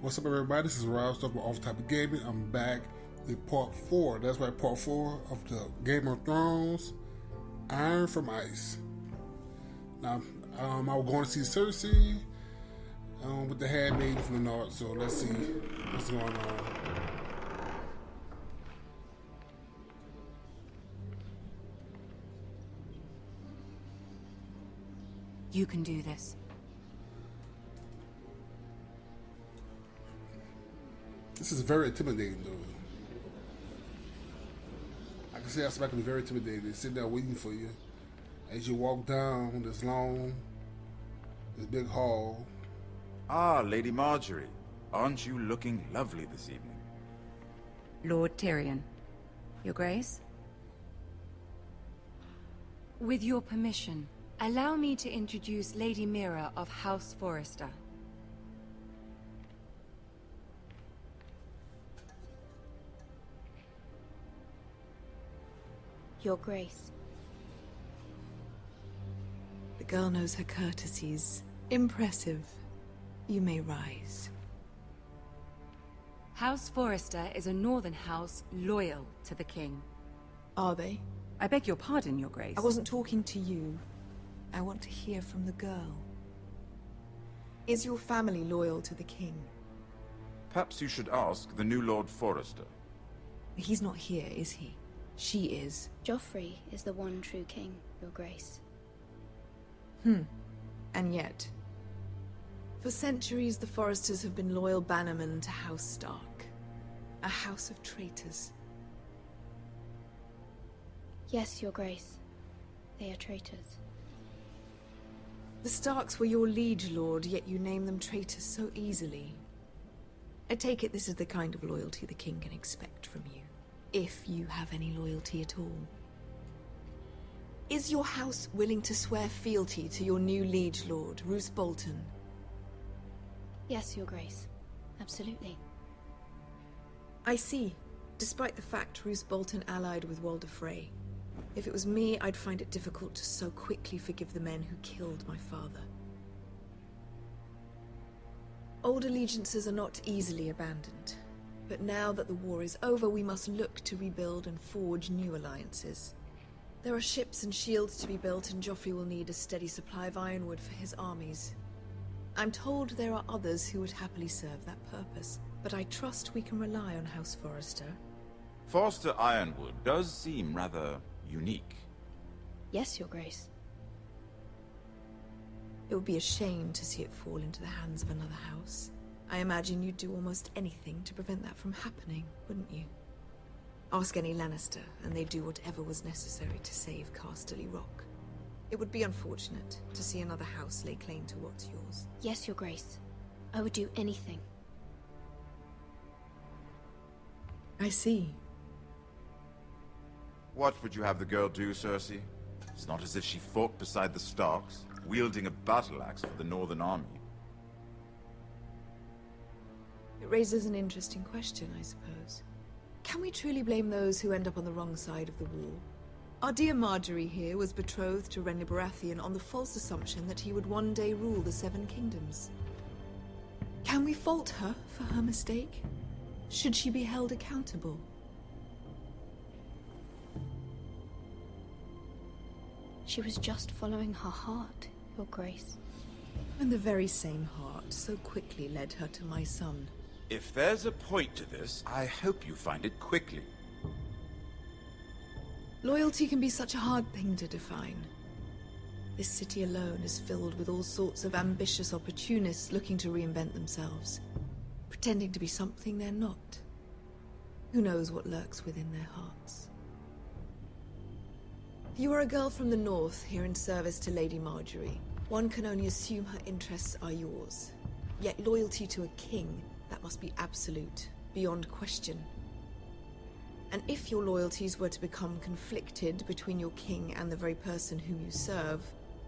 What's up, everybody? This is Rob Stuff with Off Topic Gaming. I'm back with part 4. That's right, part 4 of the Game of Thrones, Iron from Ice. Now, I was going to see Cersei with the handmaid from the north, so let's see what's going on. You can do this. This is very intimidating, though. I can see how somebody can be very intimidating. They're sitting there waiting for you as you walk down this big hall. Ah, Lady Marjorie. Aren't you looking lovely this evening? Lord Tyrion. Your Grace? With your permission, allow me to introduce Lady Mira of House Forrester. Your Grace. The girl knows her courtesies. Impressive. You may rise. House Forrester is a northern house loyal to the king. Are they? I beg your pardon, Your Grace. I wasn't talking to you. I want to hear from the girl. Is your family loyal to the king? Perhaps you should ask the new Lord Forrester. He's not here, is he? She is. Joffrey is the one true king, Your Grace. And yet, for centuries the Forresters have been loyal bannermen to House Stark. A house of traitors. Yes, Your Grace. They are traitors. The Starks were your liege lord, yet you name them traitors so easily. I take it this is the kind of loyalty the king can expect from you. If you have any loyalty at all. Is your house willing to swear fealty to your new liege lord, Roose Bolton? Yes, Your Grace. Absolutely. I see. Despite the fact Roose Bolton allied with Walder Frey. If it was me, I'd find it difficult to so quickly forgive the men who killed my father. Old allegiances are not easily abandoned. But now that the war is over, we must look to rebuild and forge new alliances. There are ships and shields to be built, and Joffrey will need a steady supply of ironwood for his armies. I'm told there are others who would happily serve that purpose, but I trust we can rely on House Forrester. Forster Ironwood does seem rather unique. Yes, Your Grace. It would be a shame to see it fall into the hands of another house. I imagine you'd do almost anything to prevent that from happening, wouldn't you? Ask any Lannister, and they'd do whatever was necessary to save Casterly Rock. It would be unfortunate to see another house lay claim to what's yours. Yes, Your Grace. I would do anything. I see. What would you have the girl do, Cersei? It's not as if she fought beside the Starks, wielding a battle axe for the Northern Army. It raises an interesting question, I suppose. Can we truly blame those who end up on the wrong side of the war? Our dear Marjorie here was betrothed to Renly Baratheon on the false assumption that he would one day rule the Seven Kingdoms. Can we fault her for her mistake? Should she be held accountable? She was just following her heart, Your Grace. And the very same heart so quickly led her to my son. If there's a point to this, I hope you find it quickly. Loyalty can be such a hard thing to define. This city alone is filled with all sorts of ambitious opportunists looking to reinvent themselves, pretending to be something they're not. Who knows what lurks within their hearts? You are a girl from the north, here in service to Lady Marjorie. One can only assume her interests are yours. Yet loyalty to a king, that must be absolute, beyond question. And if your loyalties were to become conflicted between your king and the very person whom you serve,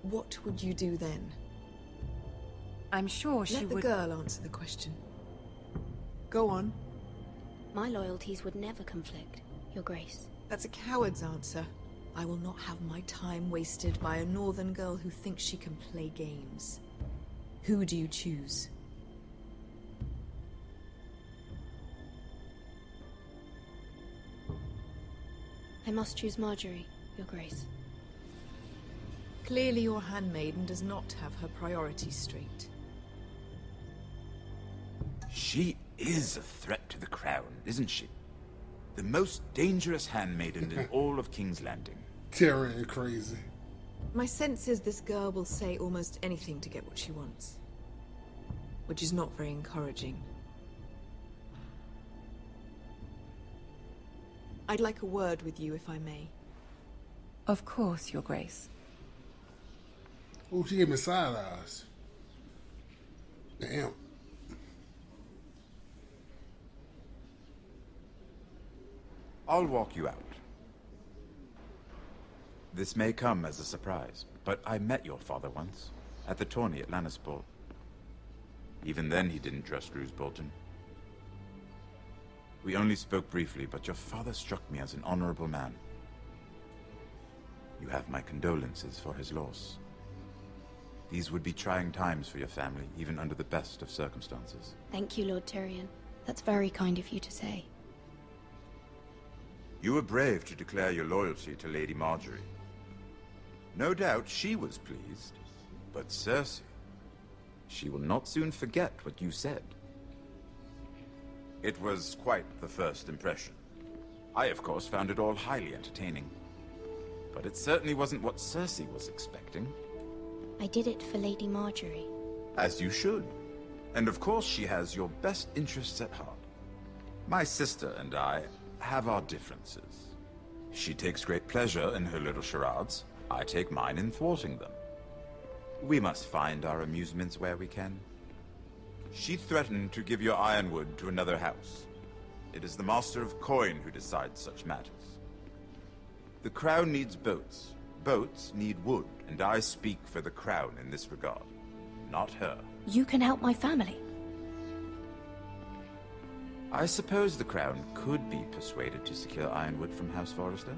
what would you do then? I'm sure she Let the would... girl answer the question. Go on. My loyalties would never conflict, Your Grace. That's a coward's answer. I will not have my time wasted by a northern girl who thinks she can play games. Who do you choose? I must choose Marjorie, Your Grace. Clearly your handmaiden does not have her priorities straight. She is a threat to the crown, isn't she? The most dangerous handmaiden in all of King's Landing. Tyrion crazy. My sense is this girl will say almost anything to get what she wants. Which is not very encouraging. I'd like a word with you, if I may. Of course, Your Grace. Oh, she gave me side eyes. Damn. I'll walk you out. This may come as a surprise, but I met your father once, at the tourney at Lannisport. Even then he didn't trust Roose Bolton. We only spoke briefly, but your father struck me as an honorable man. You have my condolences for his loss. These would be trying times for your family, even under the best of circumstances. Thank you, Lord Tyrion. That's very kind of you to say. You were brave to declare your loyalty to Lady Marjorie. No doubt she was pleased, but Cersei, she will not soon forget what you said. It was quite the first impression. I, of course, found it all highly entertaining. But it certainly wasn't what Cersei was expecting. I did it for Lady Marjorie. As you should. And of course she has your best interests at heart. My sister and I have our differences. She takes great pleasure in her little charades. I take mine in thwarting them. We must find our amusements where we can. She threatened to give your Ironwood to another house. It is the Master of Coin who decides such matters. The Crown needs boats. Boats need wood, and I speak for the Crown in this regard, not her. You can help my family. I suppose the Crown could be persuaded to secure Ironwood from House Forrester.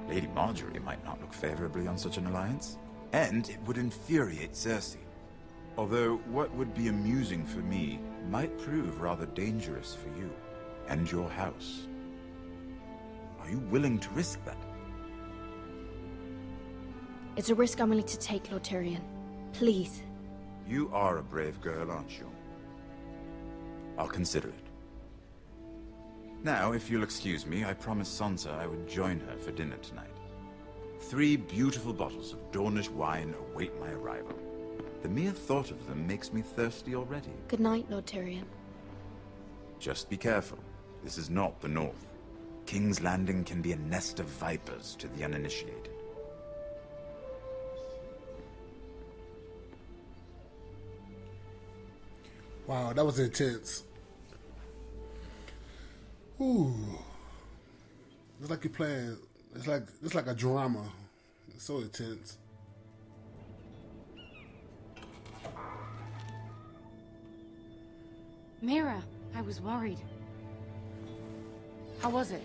Lady Marjorie might not look favorably on such an alliance, and it would infuriate Cersei. Although what would be amusing for me might prove rather dangerous for you and your house. Are you willing to risk that? It's a risk I'm willing to take, Lord Tyrion. Please. You are a brave girl, aren't you? I'll consider it. Now, if you'll excuse me, I promised Sansa I would join her for dinner tonight. 3 beautiful bottles of Dornish wine await my arrival. The mere thought of them makes me thirsty already. Good night, Lord Tyrion. Just be careful. This is not the North. King's Landing can be a nest of vipers to the uninitiated. Wow, that was intense. Ooh. It's like you're playing, it's like a drama. It's so intense. Mira, I was worried. How was it?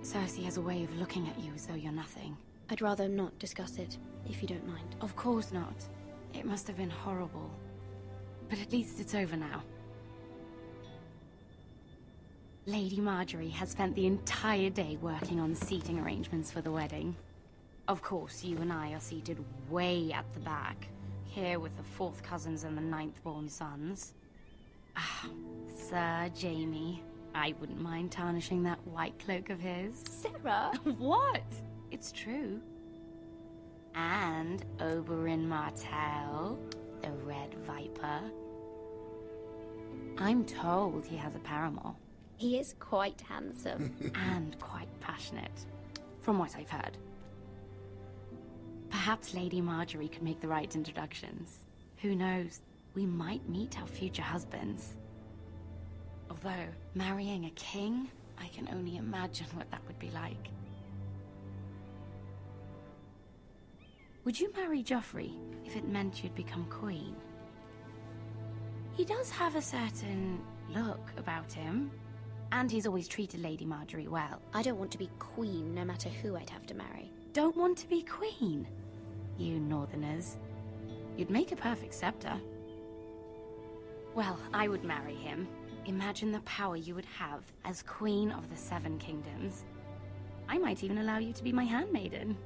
Cersei has a way of looking at you as though you're nothing. I'd rather not discuss it, if you don't mind. Of course not. It must have been horrible. But at least it's over now. Lady Marjorie has spent the entire day working on seating arrangements for the wedding. Of course, you and I are seated way at the back, here with the 4th cousins and the 9th-born sons. Ah, Sir Jaime. I wouldn't mind tarnishing that white cloak of his. Sarah! What? It's true. And Oberyn Martell, the Red Viper. I'm told he has a paramour. He is quite handsome. And quite passionate, from what I've heard. Perhaps Lady Marjorie could make the right introductions. Who knows? We might meet our future husbands. Although, marrying a king, I can only imagine what that would be like. Would you marry Joffrey if it meant you'd become queen? He does have a certain look about him, and he's always treated Lady Marjorie well. I don't want to be queen, no matter who I'd have to marry. Don't want to be queen? You northerners. You'd make a perfect scepter. Well, I would marry him. Imagine the power you would have as Queen of the Seven Kingdoms. I might even allow you to be my handmaiden.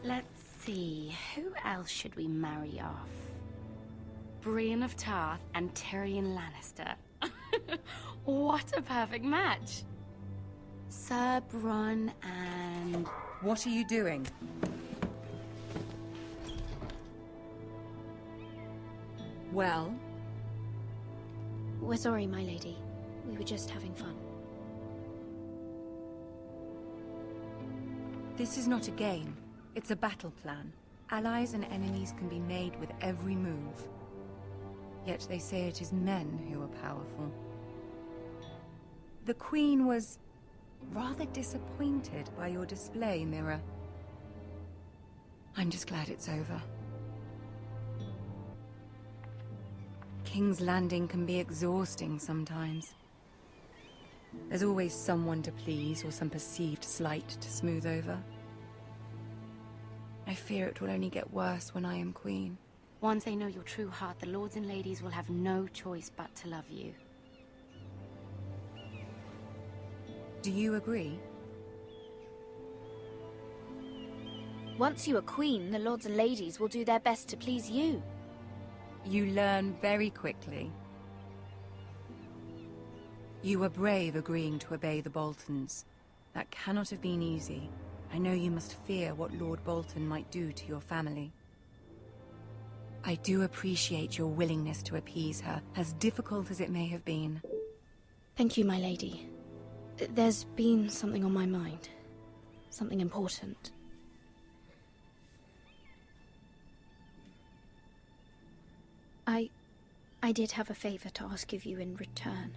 Let's see, who else should we marry off? Brienne of Tarth and Tyrion Lannister. What a perfect match! Sir Bronn and... What are you doing? Well? We're sorry, my lady. We were just having fun. This is not a game. It's a battle plan. Allies and enemies can be made with every move. Yet they say it is men who are powerful. The Queen was rather disappointed by your display, Mira. I'm just glad it's over. King's Landing can be exhausting sometimes. There's always someone to please or some perceived slight to smooth over. I fear it will only get worse when I am queen. Once they know your true heart, the lords and ladies will have no choice but to love you. Do you agree? Once you are queen, the lords and ladies will do their best to please you. You learn very quickly. You were brave agreeing to obey the Boltons. That cannot have been easy. I know you must fear what Lord Bolton might do to your family. I do appreciate your willingness to appease her, as difficult as it may have been. Thank you, my lady. There's been something on my mind. Something important. I did have a favor to ask of you in return.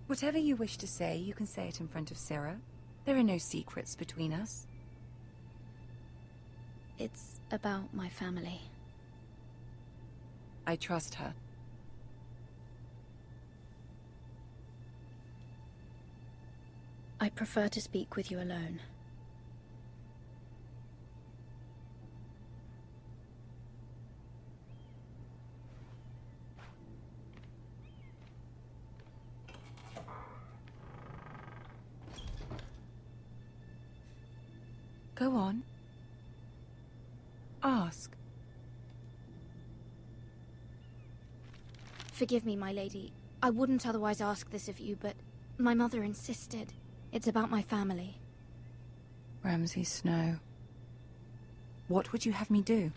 Whatever you wish to say, you can say it in front of Sarah. There are no secrets between us. It's about my family. I trust her. I prefer to speak with you alone. Go on. Ask. Forgive me, my lady. I wouldn't otherwise ask this of you, but my mother insisted. It's about my family. Ramsay Snow. What would you have me do?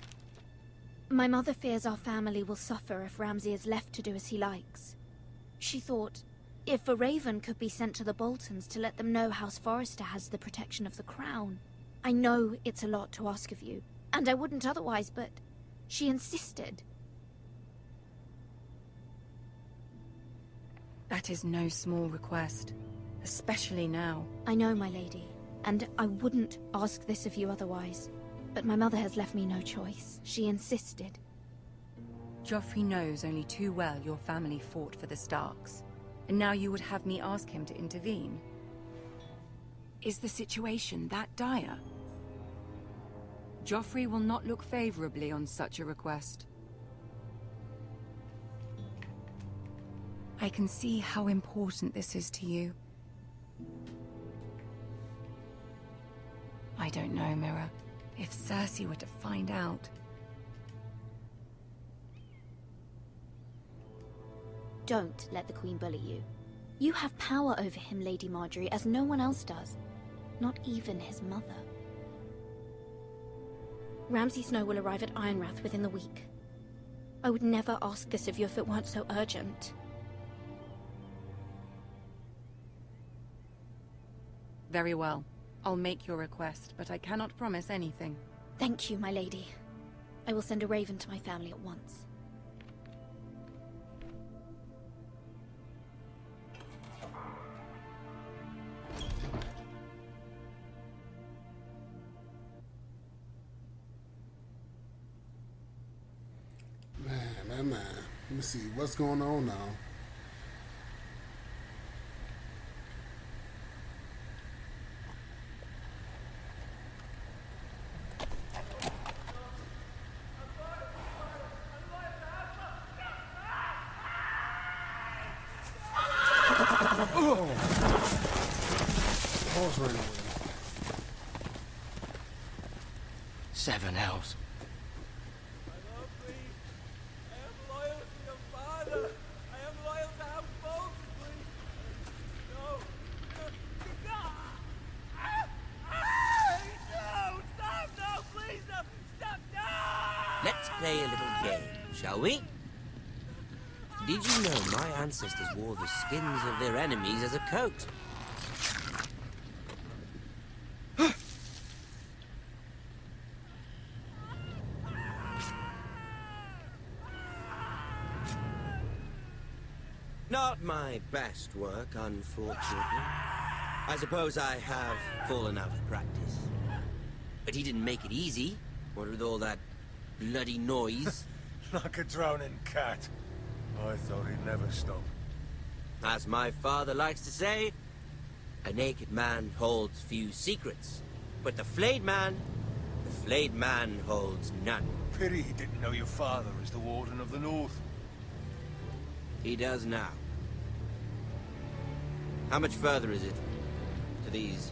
My mother fears our family will suffer if Ramsay is left to do as he likes. She thought, if a raven could be sent to the Boltons to let them know House Forrester has the protection of the crown. I know it's a lot to ask of you, and I wouldn't otherwise, but she insisted. That is no small request, especially now. I know, my lady, and I wouldn't ask this of you otherwise. But my mother has left me no choice. She insisted. Joffrey knows only too well your family fought for the Starks, and now you would have me ask him to intervene. Is the situation that dire? Joffrey will not look favorably on such a request. I can see how important this is to you. I don't know, Mira. If Cersei were to find out... Don't let the Queen bully you. You have power over him, Lady Marjorie, as no one else does. Not even his mother. Ramsay Snow will arrive at Ironrath within the week. I would never ask this of you if it weren't so urgent. Very well. I'll make your request, but I cannot promise anything. Thank you, my lady. I will send a raven to my family at once. Man. Let me see what's going on now. Horse ran away. 7 elves. Let's play a little game, shall we? Did you know my ancestors wore the skins of their enemies as a coat? Not my best work, unfortunately. I suppose I have fallen out of practice. But he didn't make it easy, what with all that bloody noise. Like a drowning cat. I thought he'd never stop. As my father likes to say, a naked man holds few secrets. But the flayed man holds none. Pity he didn't know your father is the Warden of the North. He does now. How much further is it to these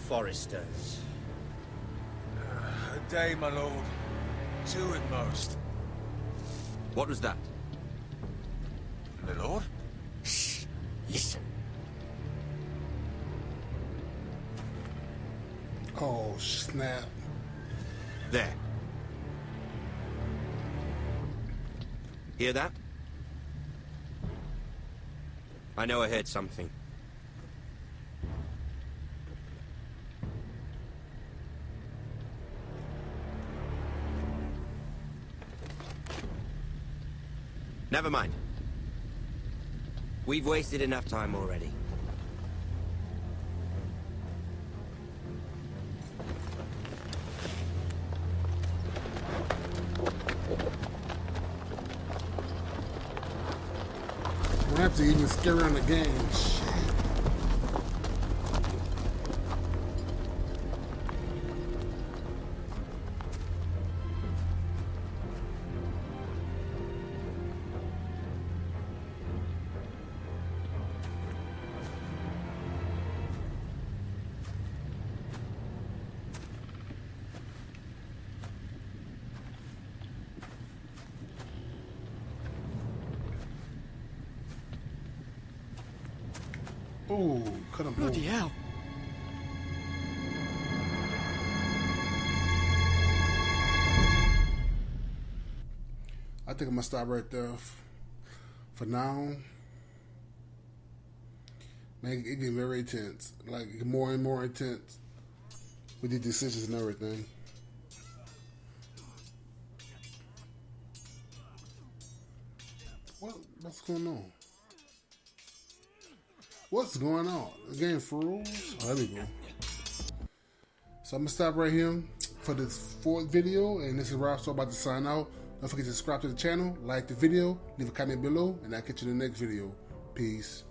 Forresters? A day, my lord. 2 at most. What was that? My lord? Shh! Listen. Oh, snap. There. Hear that? I know I heard something. Never mind. We've wasted enough time already. We'll have to even scare around the game. Shit. Oh, cut him. Bloody hell. I think I'm gonna stop right there for now. Man, it getting very intense. Like more and more intense with these decisions and everything. What's going on? What's going on? The game froze. Oh, there we go. So I'm gonna stop right here for this 4th video, and this is Rob. So about to sign out. Don't forget to subscribe to the channel, like the video, leave a comment below, and I'll catch you in the next video. Peace.